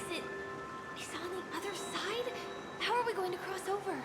exit is on the other side? How are we going to cross over?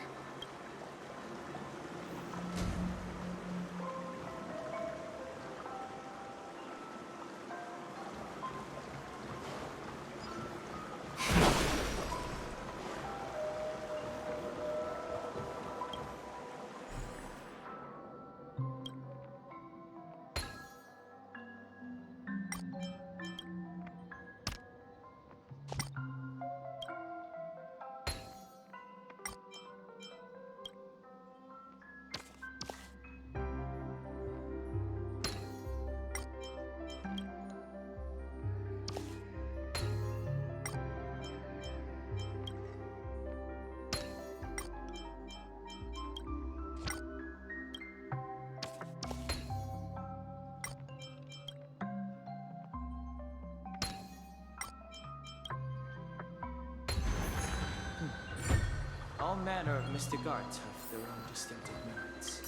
All manner of mystic arts have their own distinctive merits.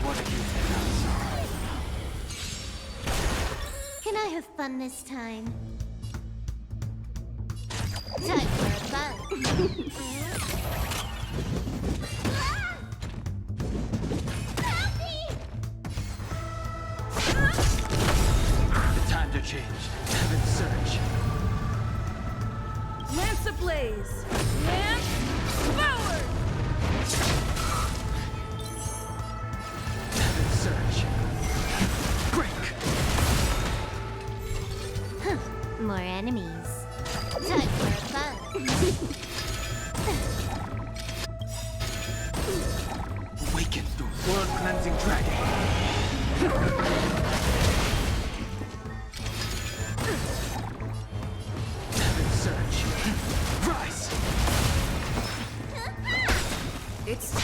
What are you thinking? Can I have fun this time? Time for fun. Changed. Heaven surge. Lance ablaze. Lance forward. Heaven surge. Break. Huh. More enemies. Time for fun. Awaken through world-cleansing dragon. It's the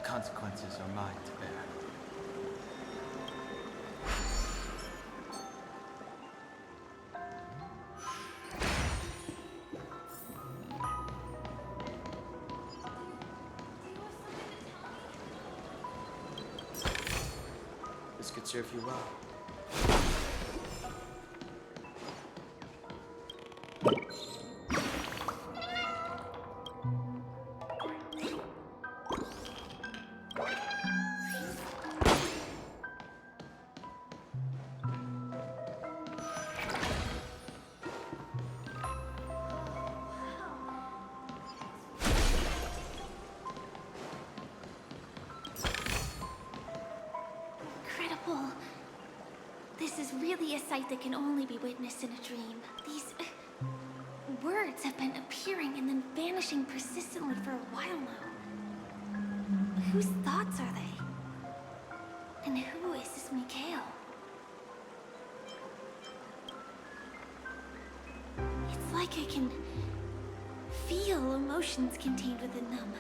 consequences are mine to bear. This could serve you well. This is really a sight that can only be witnessed in a dream. These words have been appearing and then vanishing persistently for a while now. Whose thoughts are they? And who is this Mikhail? It's like I can feel emotions contained within them.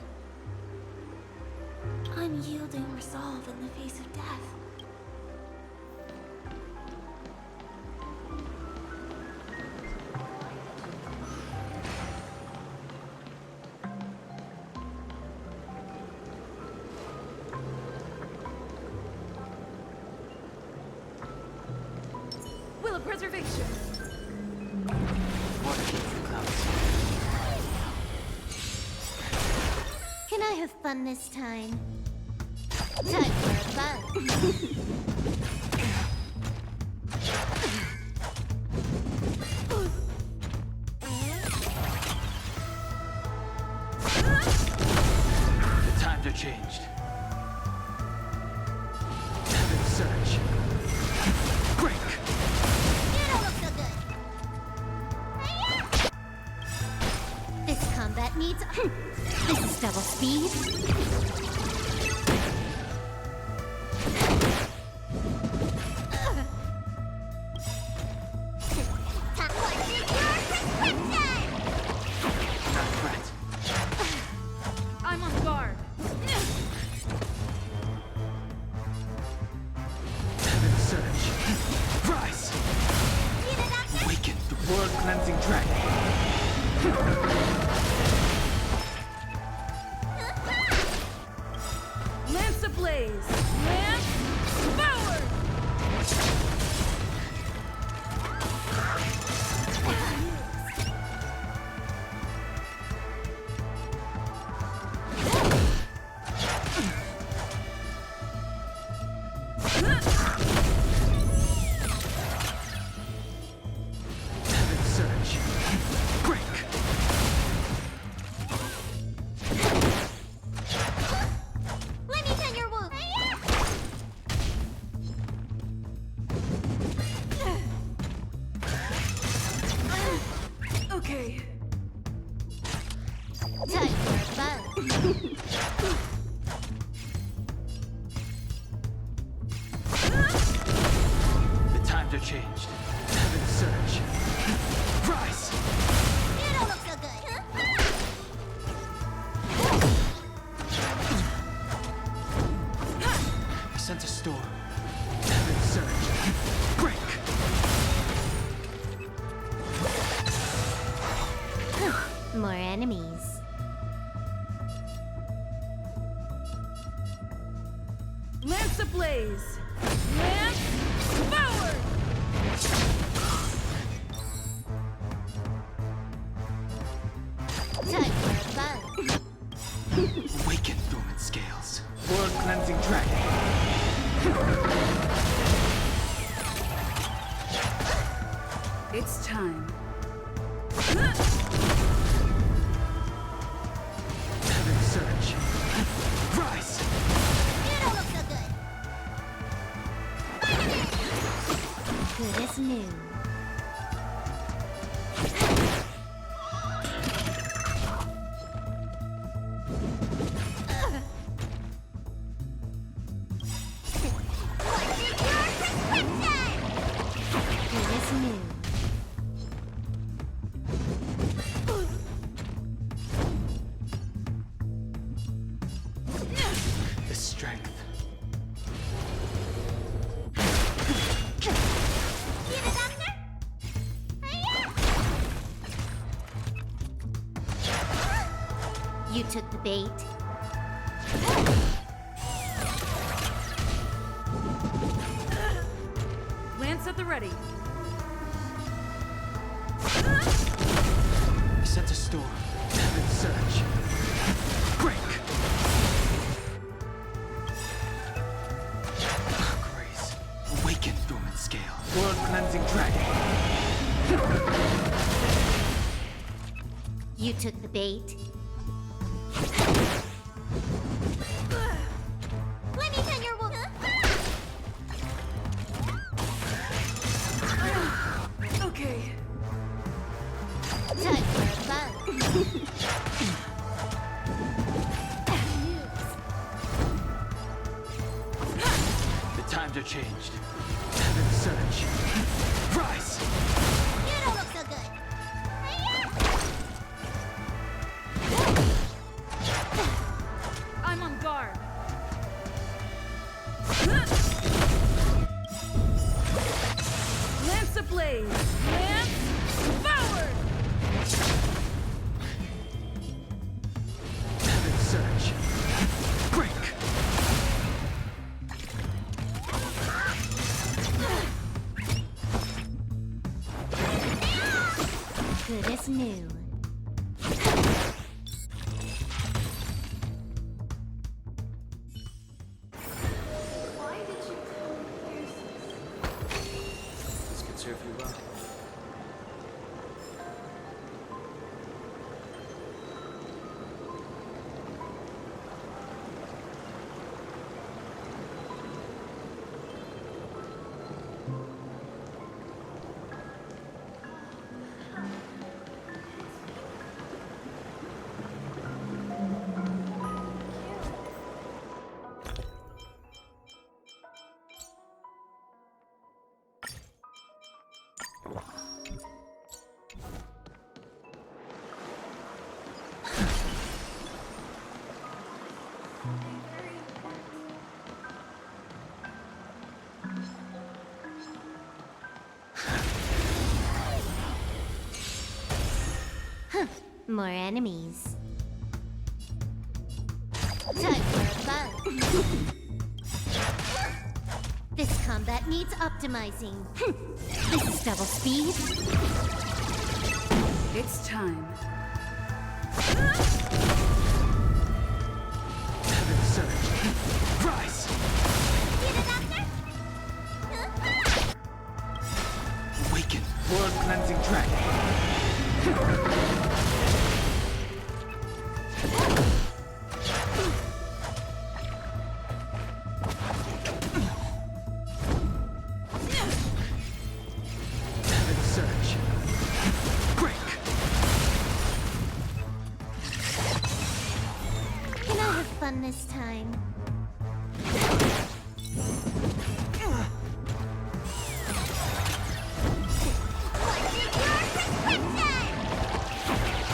Unyielding resolve in the face of death. will of preservation. What keeps the clouds? Can I have fun this time? Time for fun. The times are changed. Heaven surge. Break. You don't look so good. This combat needs... This is double speed. I'm on guard. Heaven surge. Rise. Awaken the World cleansing dragon. Lance ablaze. Lance forward. Surge. Break. Let me tend your wound. Okay. Time for fun. The times are changed. Surge. Rise. You don't look so good. I sent a storm. Surge. Break. More enemies. Lance ablaze. Lance forward. Time for fun. Awaken dormant scales. World cleansing dragon. It's time. Surge. Rise. You don't look so good. Good as new. Good as new. The strength. See the doctor? You took the bait. Lance at the ready. I sent a storm. Surge. Break. Grace. Awaken dormant scale. World cleansing dragon. You took the bait. Let me tend your wound. Okay. Time for fun. The times are changed. Surge. Rise. You don't look so good. I'm on guard. Lance ablaze. Lance forward. Surge. Break. Good as new. This could serve you well. More enemies. Time for fun. This combat needs optimizing. This is double speed. It's time. Heaven surge. Rise! You the doctor? Awaken. World cleansing dragon. Heaven surge. Break. Can I have fun this time?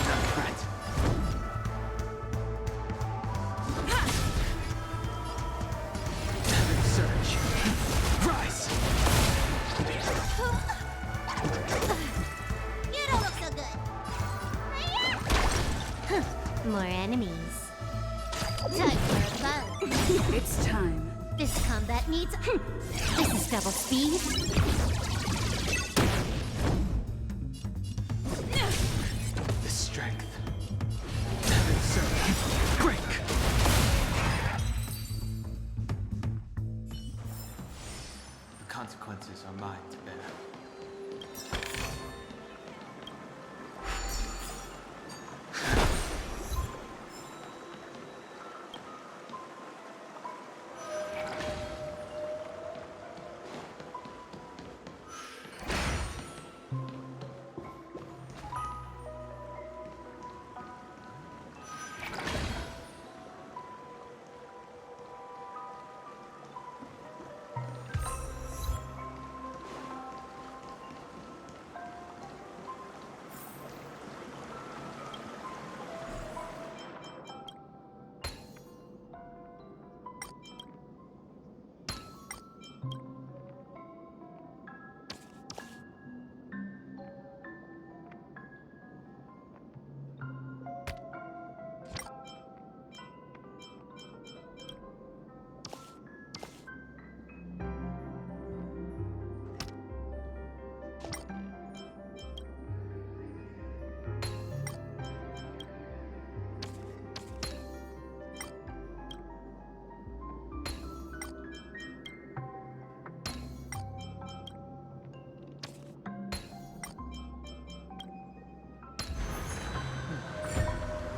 Not a threat. Heaven surge. Rise! You don't look so good. More enemies. Time for fun. It's time. This combat needs. This is double speed. The strength. Heaven surge. Break! The consequences are mine to bear.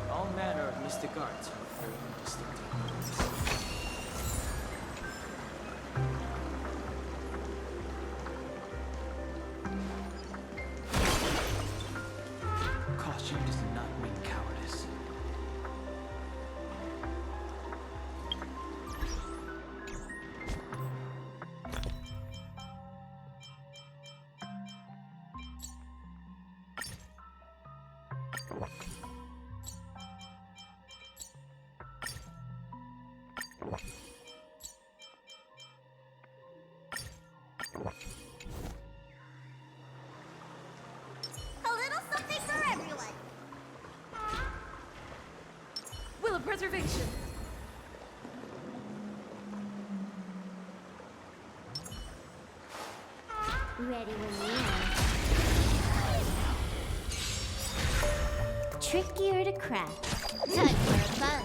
All manner of mystic arts have their own distinctive moves. Caution does not mean cowardice. A little something for everyone. Will of preservation. Ready when you are. Trickier to crack. Time for fun.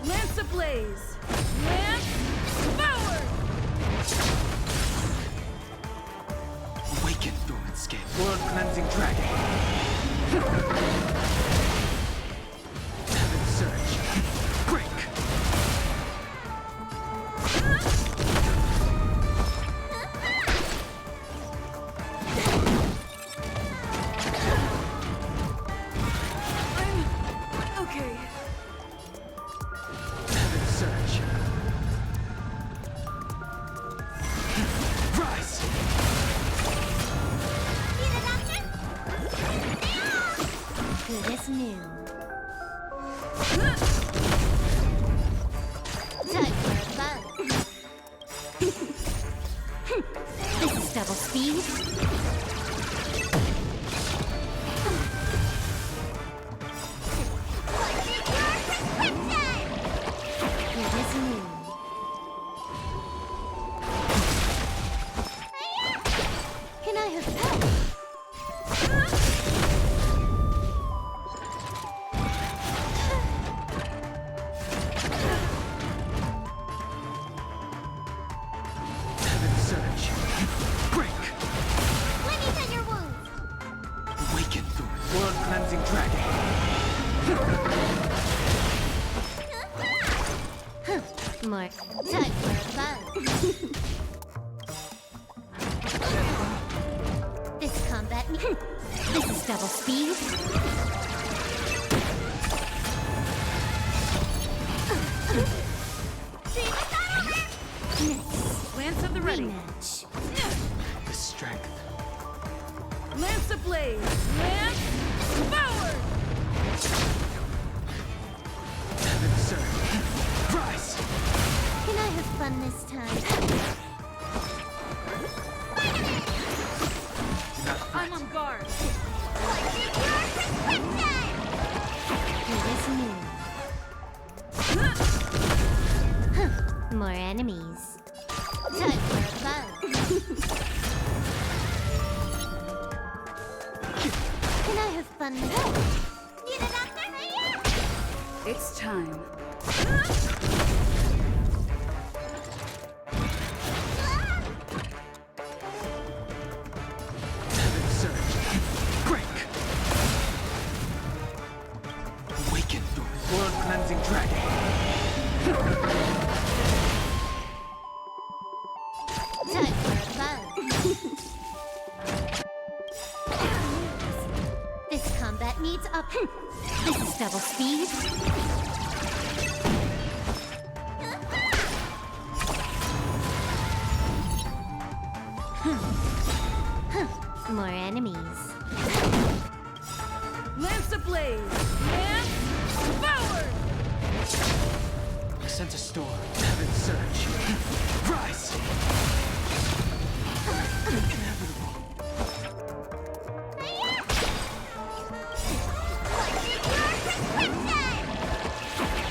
Lance ablaze. Lance forward. Awaken, dormant skin. World cleansing dragon. Heaven surge. Break! I'm okay. Heaven surge. Rise! You the doctor? Good as new. buzz. This is double speed. It is new. Can I have help? Search. Break. Let me tend your wounds. Awaken through it. World cleansing dragon. More time for a buzz. This combat. This is double speed. Next, Lance of the ready. rematch. The strength. Lance ablaze. Lance forward. Heaven surge. Rise. Can I have fun this time? Do not I'm fret. on guard. It is new. More enemies. Time for a buzz. Can I have fun with it? Need a doctor? It's time. Heaven surge. Break. Awaken through it. World cleansing dragon. Time for a buzz. This combat needs up. This is double speed. More enemies. Lance ablaze. Lance forward. I sense a storm. Heaven surge. Rise. Inevitable.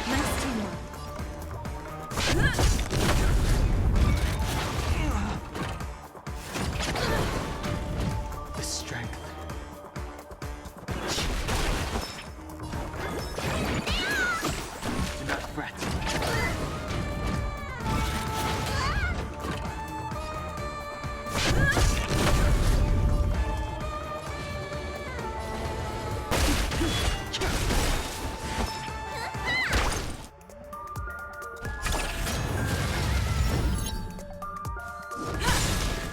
Nice teamwork. The strength. Do not fret.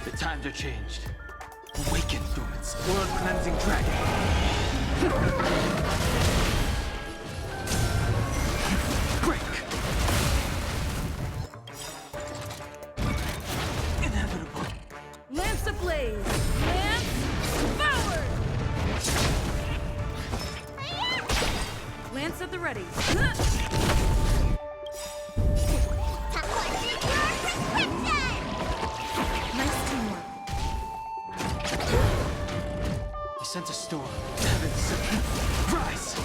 The times are changed. Awaken through its world cleansing dragon. Break. Inevitable. Lance ablaze. Lance forward. Lance at the ready. Nice teamwork. I sense a storm. Heaven surge. Rise.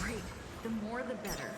Great. The more the better.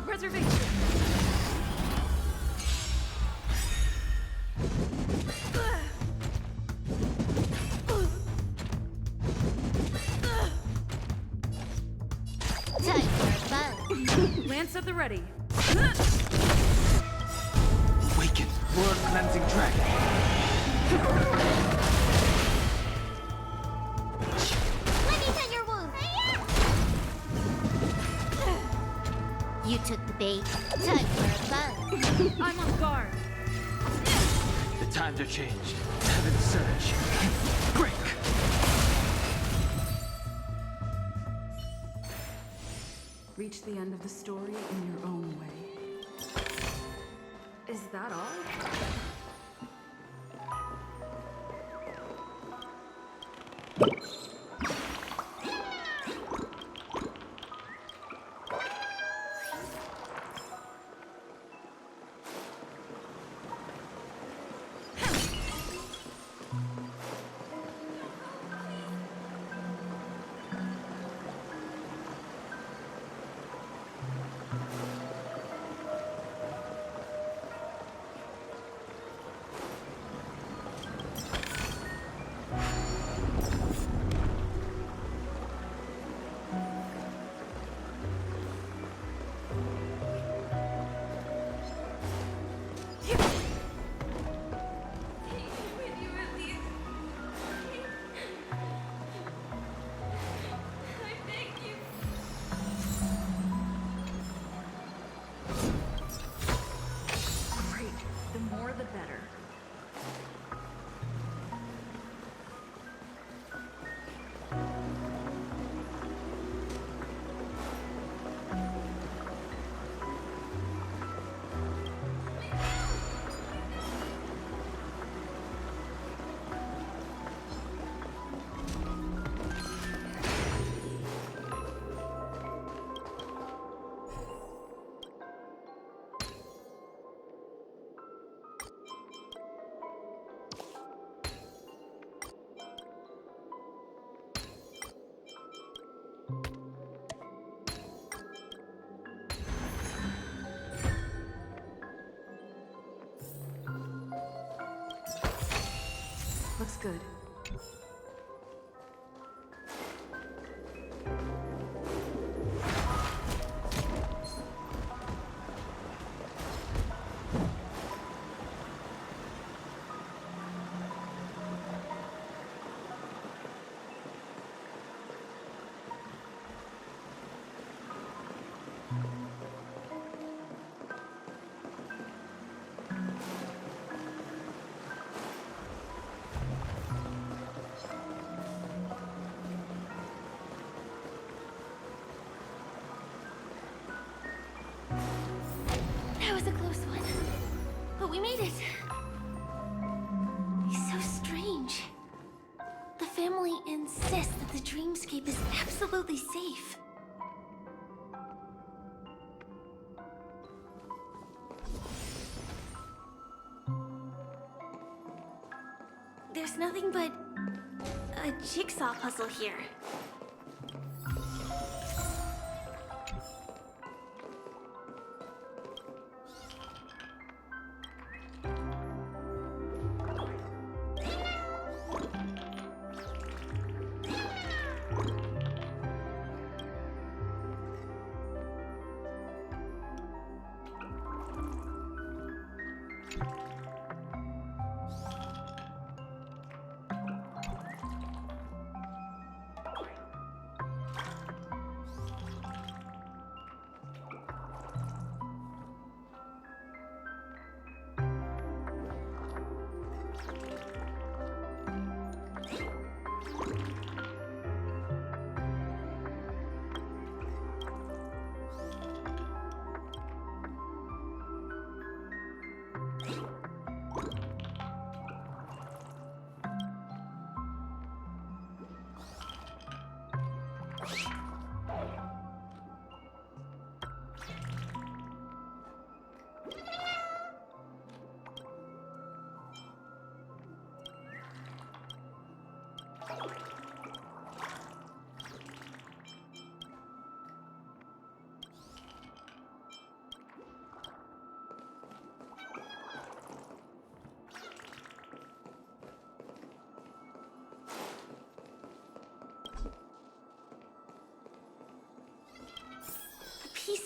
Reservation. Time for a buzz. Lance at the ready. Awaken, word cleansing dragon. Let me tend your wound. You took the bait. Time for a buzz. I'm on guard. The times are changed. Heaven surge. Break. Reach the end of the story in your own way. Is that all? Looks good. That was a close one. But we made it. It's so strange. The family insists that the dreamscape is absolutely safe. There's nothing but a jigsaw puzzle here.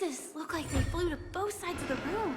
pieces look like they flew to both sides of the room.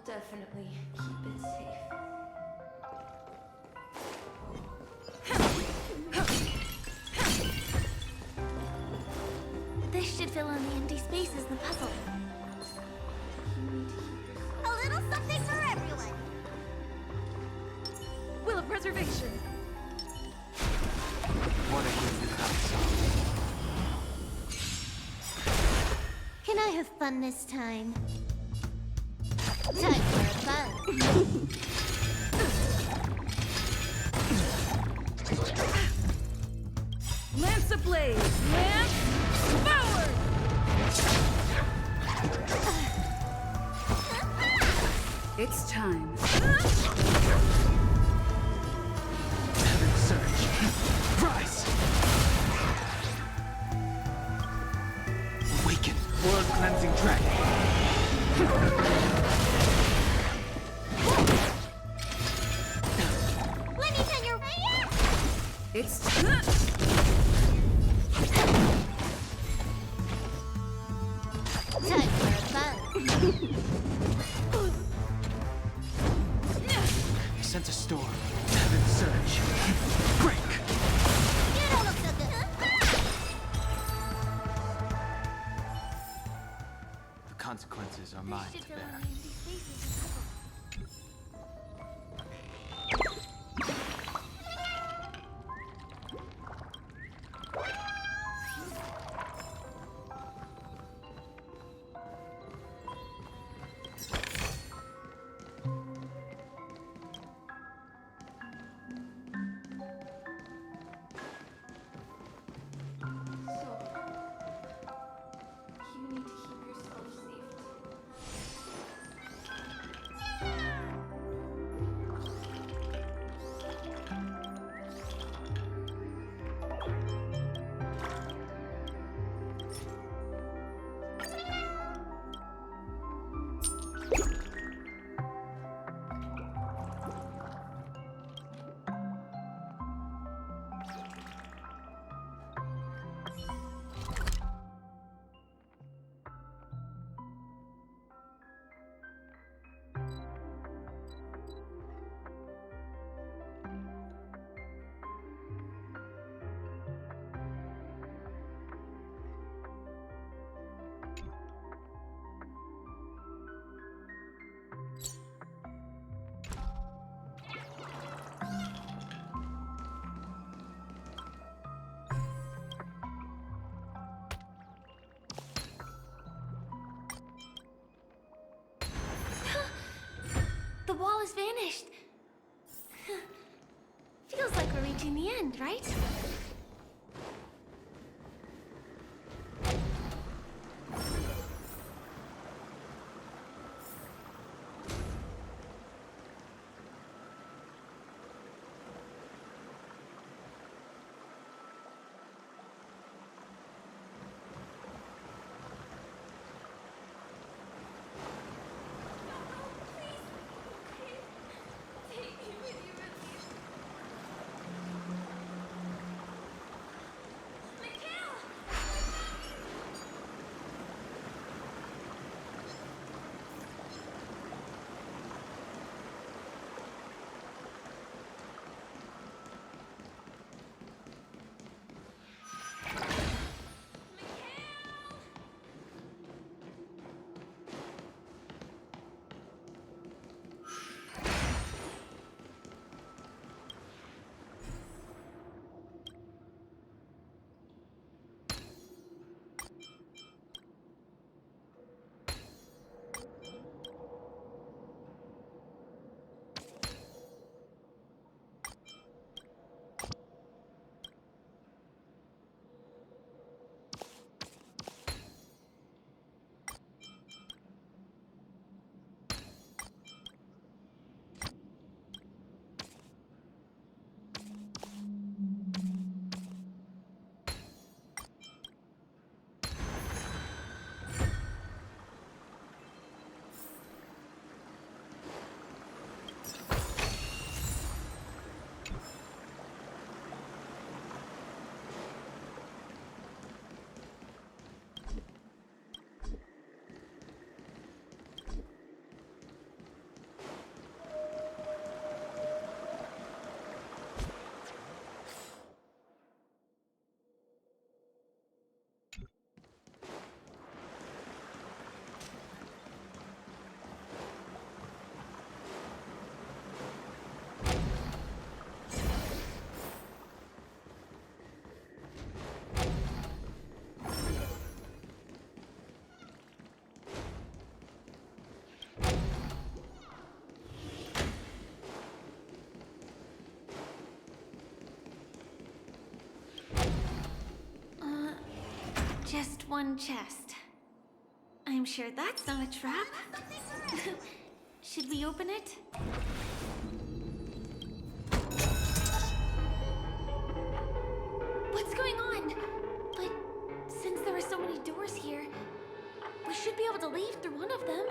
Definitely keep it safe. This should fill in the empty spaces in the puzzle. A little something for everyone. Will of preservation. What a good house. Can I have fun this time? Time for fun. Lance ablaze! Lance forward! It's time. Heaven surge. Rise! Awaken, world cleansing dragon. Let me tell your way. It's Time for fun. I sent a storm. Heaven surge. Break! You don't look so good. The consequences are This mine should to fill in bear. the empty spaces in the puzzle. You need to keep yourself safe. The wall has vanished. Feels like we're reaching the end, right? Just one chest. I'm sure that's not a trap. Should we open it? What's going on? But since there are so many doors here, we should be able to leave through one of them.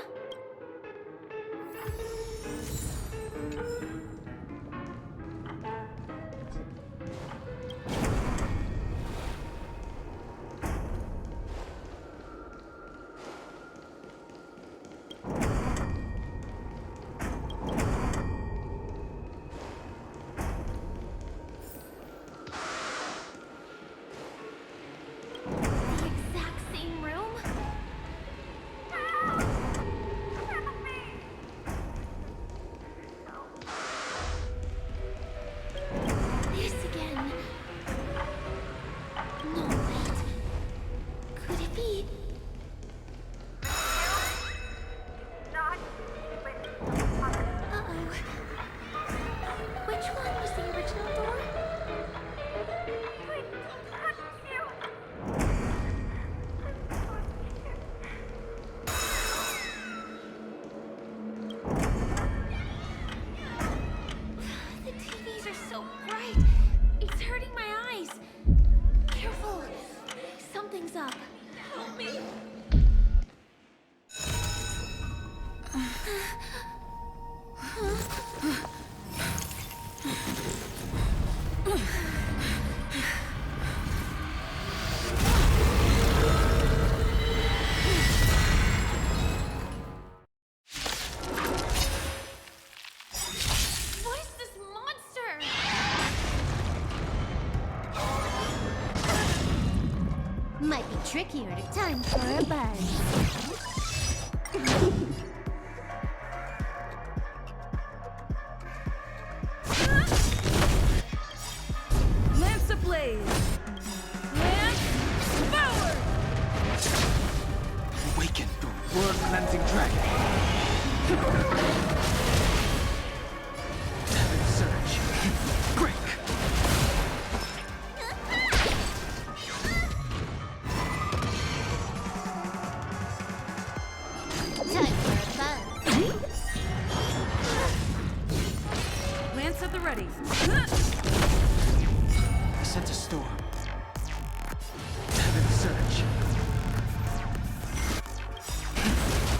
Might be trickier at a time for a buzz. Lamps ablaze! Lamp forward! Awaken the world-cleansing dragon! Time for a buzz. Lance at the ready. I sent a storm. Heaven surge.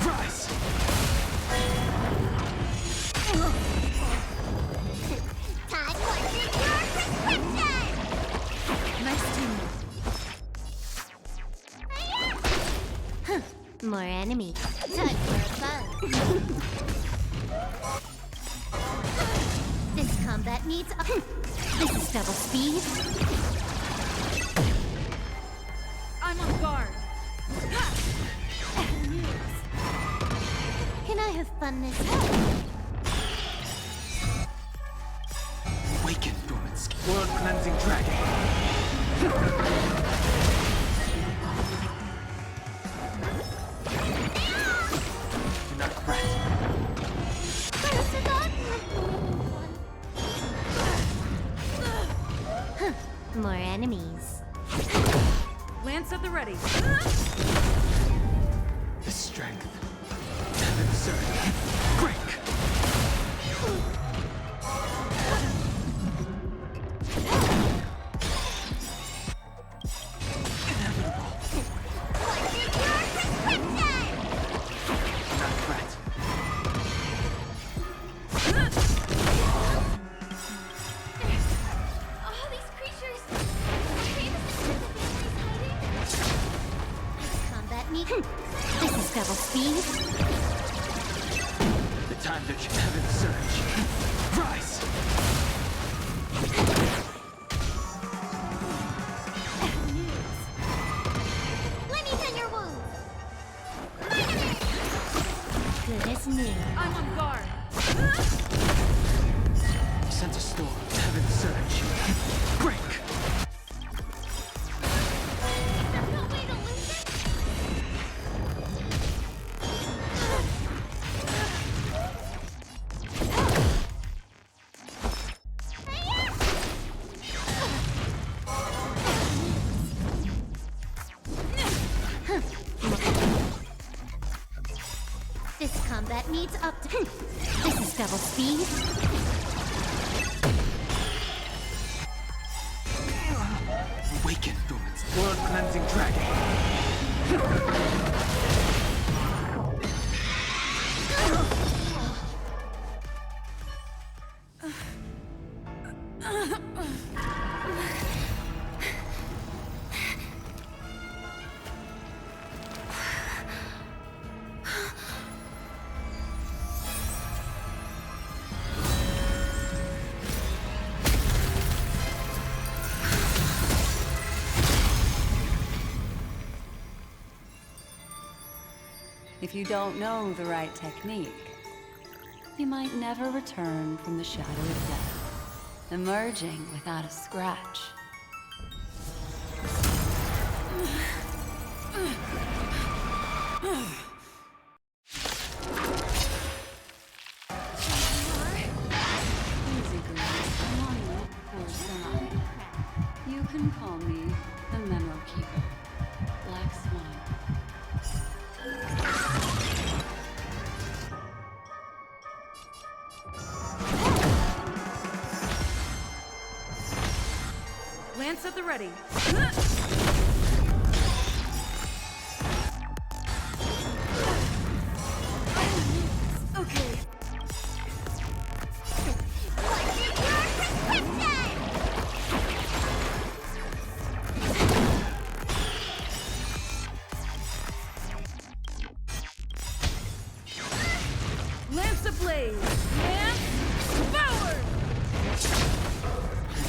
Rise! Time for your prescription! Nice teamwork. More enemy. Time for a buzz. This combat needs This is double speed. I'm on guard. Can I have fun this way? Awaken, dormant skin. World cleansing dragon. Do not fret. I've forgotten. More enemies. Lance at the ready. The strength. Heaven surge. Break! Not fret. All these creatures. Okay, this is hiding. Combat needs This is double speed. The time to heaven surge. Rise! Let me tend your wounds. Good as new. I'm on guard. I sent a storm. Heaven surge. Break! There's no way to lose it. This combat needs This is double speed. Awaken, dormant skin. World cleansing dragon. If you don't know the right technique, you might never return from the shadow of death, emerging without a scratch. Easy, girl. I'm on your poor side. You can call me the Memo Keeper, Black Swan. Lance at the ready. Okay. Lance ablaze. Lance forward.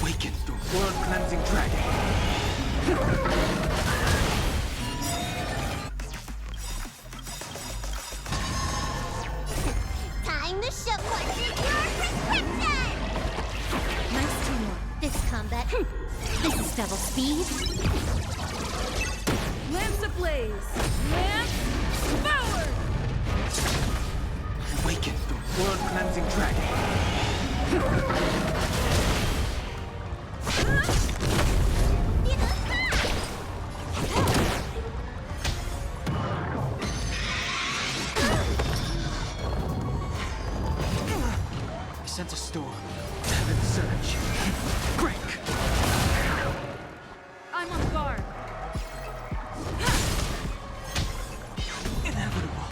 Awaken, dormant world cleansing dragon. Time to show what your prescription! Nice teamwork. This combat This is double speed. Lance ablaze. Lance forward. Awaken, dormant world cleansing dragon. sense a storm. Heaven surge. Break! I'm on guard. Inevitable.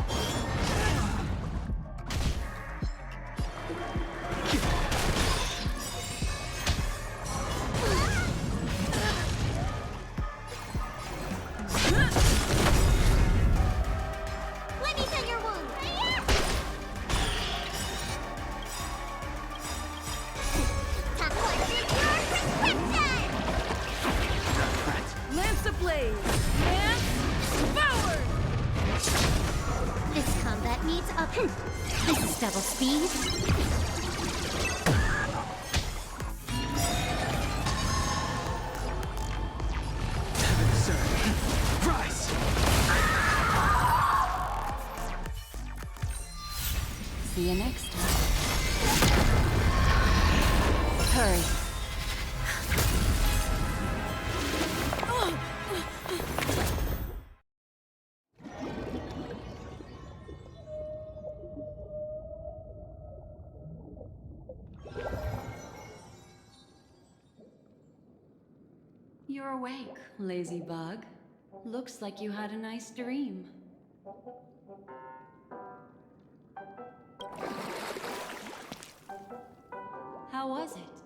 Let me tend your wound. Top one, your prescription! Lance ablaze. Lance forward. This combat needs up. This is double speed. Heaven surge. Rise! See you next time. Hurry. You're awake, lazy bug. Looks like you had a nice dream. How was it?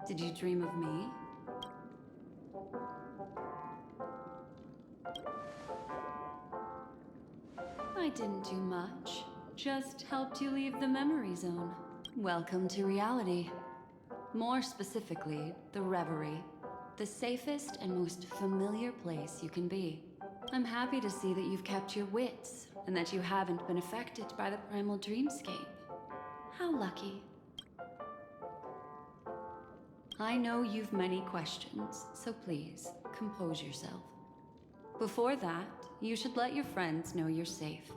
Did you dream of me? I didn't do much. Just helped you leave the memory zone. Welcome to reality. More specifically, the reverie. The safest and most familiar place you can be. I'm happy to see that you've kept your wits, and that you haven't been affected by the primal dreamscape. How lucky. I know you've many questions, so please, compose yourself. Before that, you should let your friends know you're safe.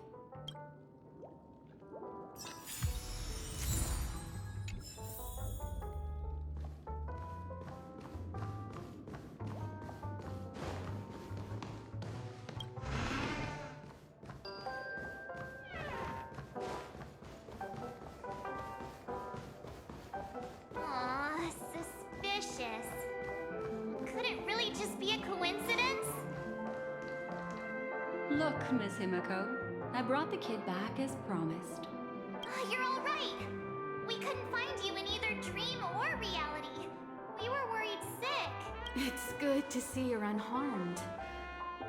Aw, suspicious. Could it really just be a coincidence? Look, Miss Himiko, I brought the kid back as promised. You're all right. We couldn't find you in either dream or reality. We were worried sick. It's good to see you're unharmed.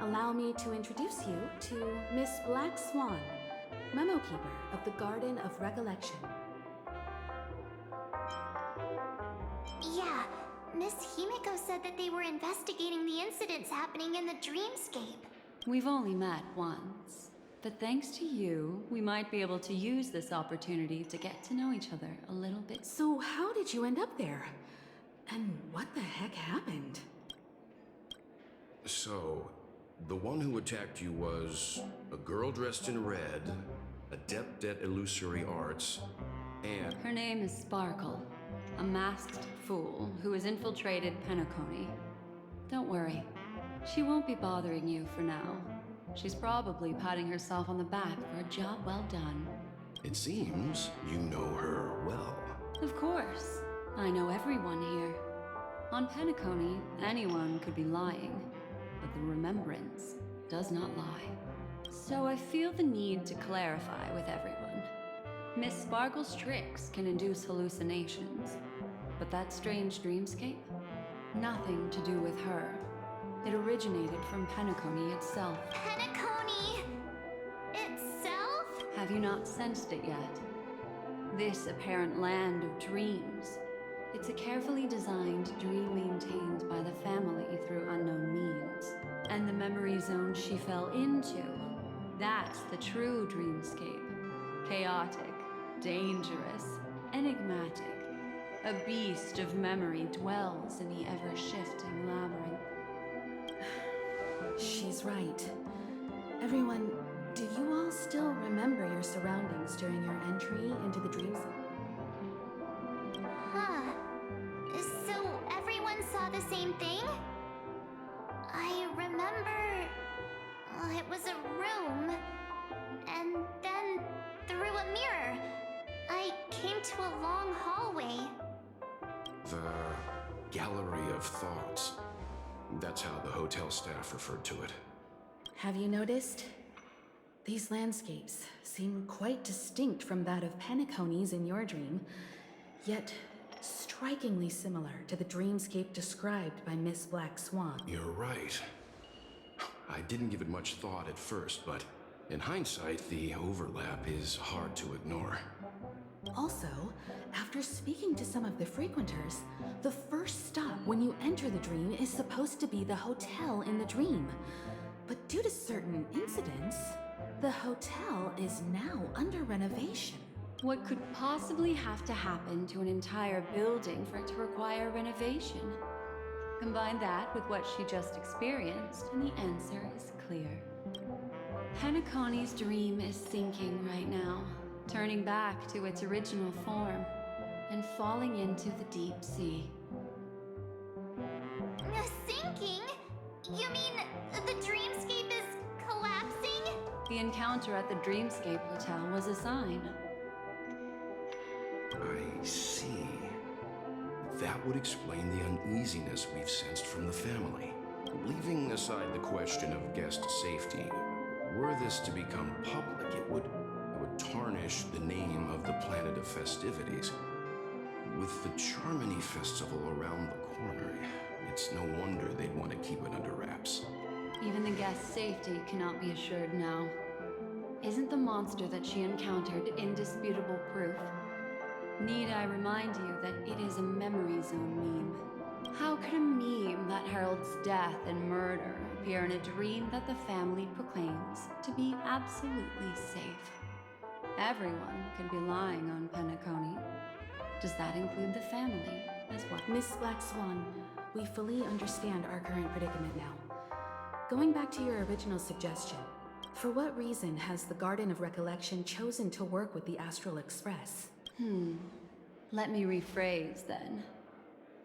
Allow me to introduce you to Miss Black Swan, Memo Keeper of the Garden of Recollection. Yeah, Miss Himiko said that they were investigating the incidents happening in the dreamscape. We've only met once, but thanks to you, we might be able to use this opportunity to get to know each other a little bit. So how did you end up there? And what the heck happened? So, the one who attacked you was a girl dressed in red, adept at illusory arts, and... Her name is Sparkle, a masked fool who has infiltrated Penacony. Don't worry, she won't be bothering you for now. She's probably patting herself on the back for a job well done. It seems you know her well. Of course, I know everyone here. On Penacony, anyone could be lying, but the remembrance does not lie. So I feel the need to clarify with everyone. Miss Sparkle's tricks can induce hallucinations, but that strange dreamscape? Nothing to do with her. It originated from Penacony itself. Penacony itself? Have you not sensed it yet? This apparent land of dreams. It's a carefully designed dream maintained by the family through unknown means. And the memory zone she fell into, that's the true dreamscape. Chaotic, dangerous, enigmatic. A beast of memory dwells in the ever-shifting labyrinth. She's right. Everyone, do you all still remember your surroundings during your entry into the dream zone? Huh. So everyone saw the same thing? I remember... it was a room. And then, through a mirror, I came into a long hallway. The Gallery of Thoughts. That's how the hotel staff referred to it. Have you noticed? These landscapes seem quite distinct from that of Penacony's in your dream, yet strikingly similar to the dreamscape described by Miss Black Swan. You're right. I didn't give it much thought at first, but in hindsight, the overlap is hard to ignore. Also, after speaking to some of the frequenters, the first stop when you enter the dream is supposed to be the hotel in the dream. But due to certain incidents, the hotel is now under renovation. What could possibly have to happen to an entire building for it to require renovation? Combine that with what she just experienced, and the answer is clear. Penacony's dream is sinking right now, turning back to its original form, and falling into the deep sea. Sinking? You mean the dreamscape is collapsing? The encounter at the Dreamscape Hotel was a sign. I see. That would explain the uneasiness we've sensed from the family. Leaving aside the question of guest safety, were this to become public, it would tarnish the name of the planet of festivities. With the Charmony Festival around the corner, it's no wonder they'd want to keep it under wraps. Even the guest's safety cannot be assured now. Isn't the monster that she encountered indisputable proof? Need I remind you that it is a memory zone meme? How could a meme that heralds death and murder appear in a dream that the family proclaims to be absolutely safe? Everyone could be lying on Penacony. Does that include the family as well? Miss Black Swan, we fully understand our current predicament now. Going back to your original suggestion, for what reason has the Garden of Recollection chosen to work with the Astral Express? Let me rephrase then.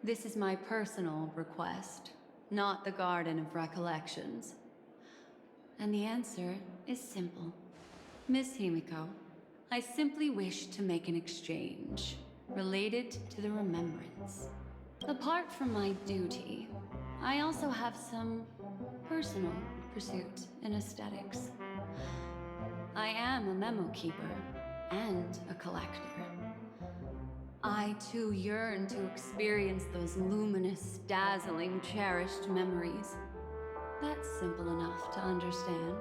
This is my personal request, not the Garden of Recollections. And the answer is simple. Miss Himiko, I simply wish to make an exchange related to the remembrance. Apart from my duty, I also have some personal pursuit in aesthetics. I am a memo keeper and a collector. I too yearn to experience those luminous, dazzling, cherished memories. That's simple enough to understand.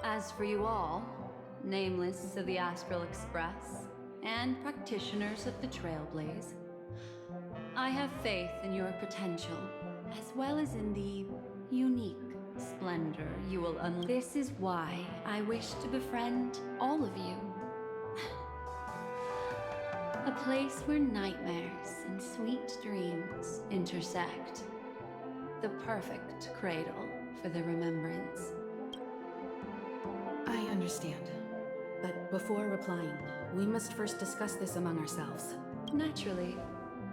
As for you all, nameless of the Astral Express, and practitioners of the Trailblaze, I have faith in your potential, as well as in the unique splendor you will unleash. This is why I wish to befriend all of you. A place where nightmares and sweet dreams intersect. The perfect cradle for the remembrance. I understand. But before replying, we must first discuss this among ourselves. Naturally.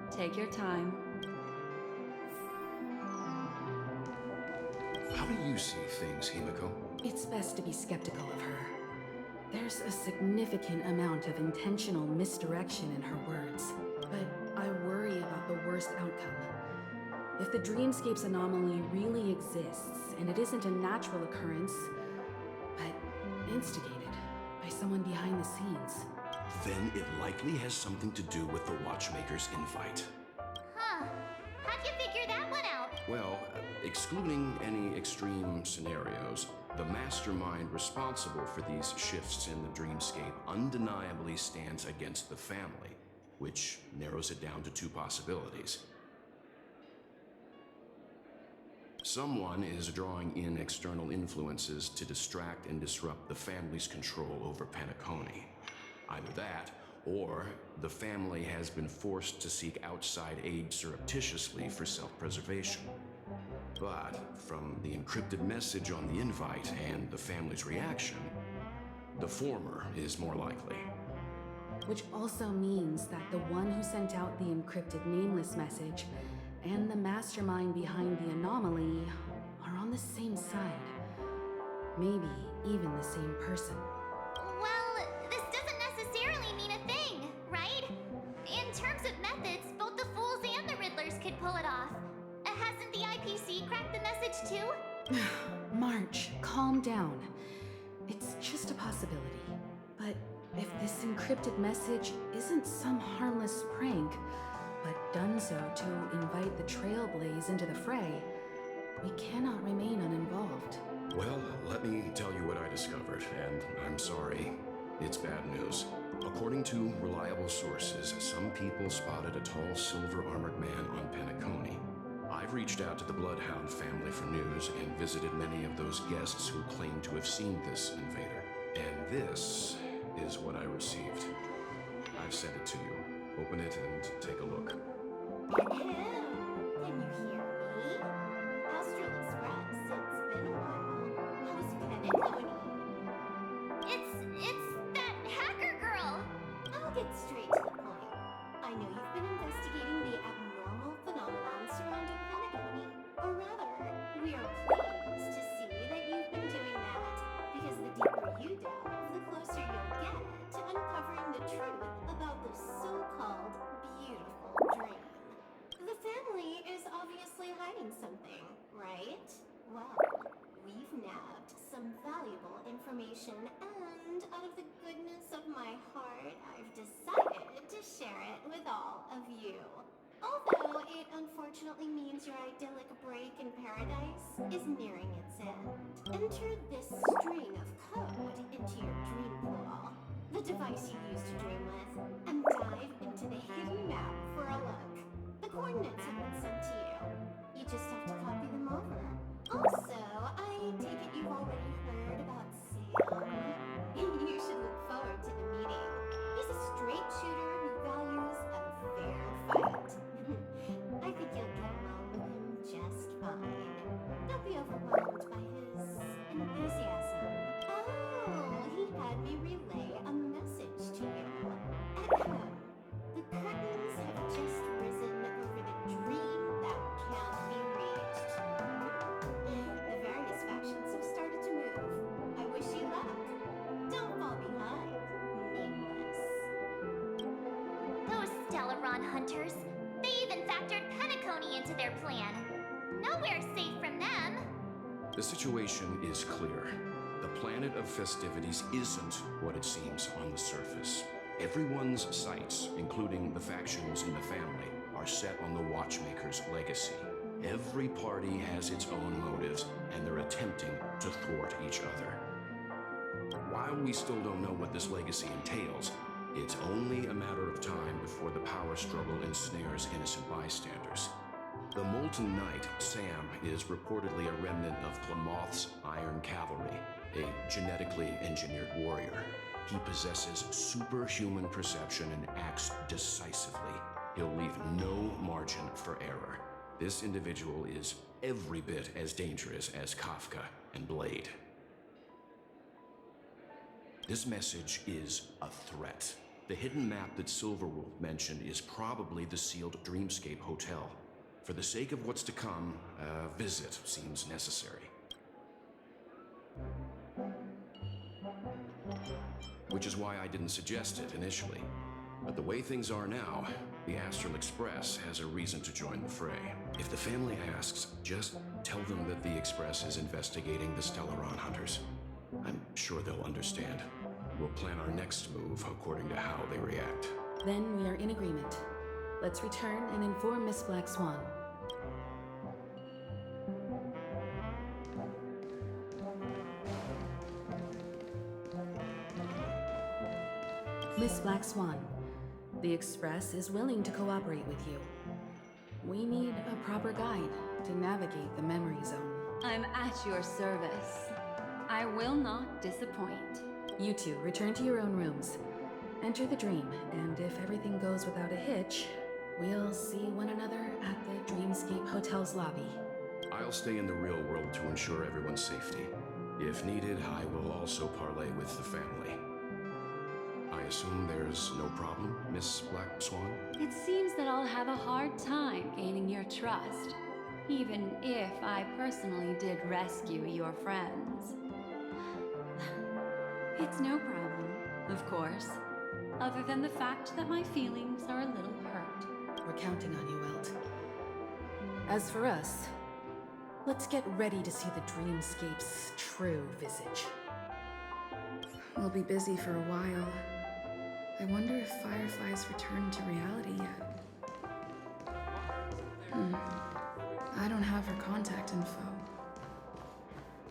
Take your time. How do you see things, Himiko? It's best to be skeptical of her. There's a significant amount of intentional misdirection in her words, but I worry about the worst outcome. If the dreamscape's anomaly really exists, and it isn't a natural occurrence, but instigated by someone behind the scenes, Then it likely has something to do with the Watchmaker's invite. Huh. How'd you figure that one out? Well, excluding any extreme scenarios, the mastermind responsible for these shifts in the dreamscape undeniably stands against the family, which narrows it down to two possibilities. Someone is drawing in external influences to distract and disrupt the family's control over Penacony. Either that, or the family has been forced to seek outside aid surreptitiously for self-preservation. But from the encrypted message on the invite and the family's reaction, the former is more likely. which also means that the one who sent out the encrypted nameless message and the mastermind behind the anomaly are on the same side. Maybe even the same person. Well, this doesn't necessarily mean a thing, right? calm down. It's just a possibility. But if this encrypted message isn't some harmless prank, but done so to invite the Trailblaze into the fray, we cannot remain uninvolved. Well, let me tell you what I discovered, and I'm sorry. It's bad news. According to reliable sources, some people spotted a tall silver-armored man on Penacony. I've reached out to the Bloodhound family for news and visited many of those guests who claim to have seen this invader. And this is what I received. I've sent it to you. Open it and take a look. Can you hear me? Astral Express, it's been a while. How's Penacony? It's that hacker girl! I'll get straight to the point. I know you've been investigating the abnormal phenomenon surrounding Penacony. Or rather, we are pleased to see that you've been doing that, because the deeper you delve, the closer you'll get to uncovering the truth about the so-called beautiful dream. The family is obviously hiding something, right? Well, we've nabbed some valuable information, and out of the goodness of my heart, I've decided to share it with all of you. Although it unfortunately means your idyllic break in paradise is nearing its end. Enter this string of code into your dream pool, the device you use to dream with, and dive into the hidden map for a look. The coordinates have been sent to you. You just have to copy them over. Also, I take it you've already heard about Sam. You should look forward to the meeting. He's a straight shooter who values a fair fight. I think you'll get along with him just fine. Don't be overwhelmed by his enthusiasm. Oh, he had me relay a message to you. Ahem. The curtains have just risen over the dream that can't be reached. The various factions have started to move. I wish you luck. Don't fall behind, nameless. Those Stellaron hunters. They even factored Penacony into their plan. Nowhere safe from them. The situation is clear. The planet of festivities isn't what it seems on the surface. Everyone's sights, including the factions in the family, are set on the Watchmaker's legacy. Every party has its own motives, and they're attempting to thwart each other. While we still don't know what this legacy entails, it's only a matter of time before the power struggle ensnares innocent bystanders. The Molten Knight, Sam, is reportedly a remnant of Plamoth's Iron Cavalry, a genetically engineered warrior. He possesses superhuman perception and acts decisively. He'll leave no margin for error. This individual is every bit as dangerous as Kafka and Blade. This message is a threat. The hidden map that Silverwolf mentioned is probably the sealed Dreamscape Hotel. For the sake of what's to come, a visit seems necessary. Which is why I didn't suggest it initially. But the way things are now, the Astral Express has a reason to join the fray. If the family asks, just tell them that the Express is investigating the Stellaron hunters. I'm sure they'll understand. We'll plan our next move according to how they react. Then we are in agreement. Let's return and inform Miss Black Swan. Miss Black Swan, the Express is willing to cooperate with you. We need a proper guide to navigate the memory zone. I'm at your service. I will not disappoint. You two return to your own rooms. Enter the dream, and if everything goes without a hitch, we'll see one another at the Dreamscape Hotel's lobby. I'll stay in the real world to ensure everyone's safety. If needed, I will also parlay with the family. I assume there's no problem, Miss Black Swan? It seems that I'll have a hard time gaining your trust, even if I personally did rescue your friends. It's no problem, of course, other than the fact that my feelings are a little hurt. We're counting on you, Welt. As for us, Let's get ready to see the dreamscape's true visage. We'll be busy for a while. I wonder if Firefly's returned to reality yet. I don't have her contact info.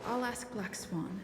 I'll ask Black Swan.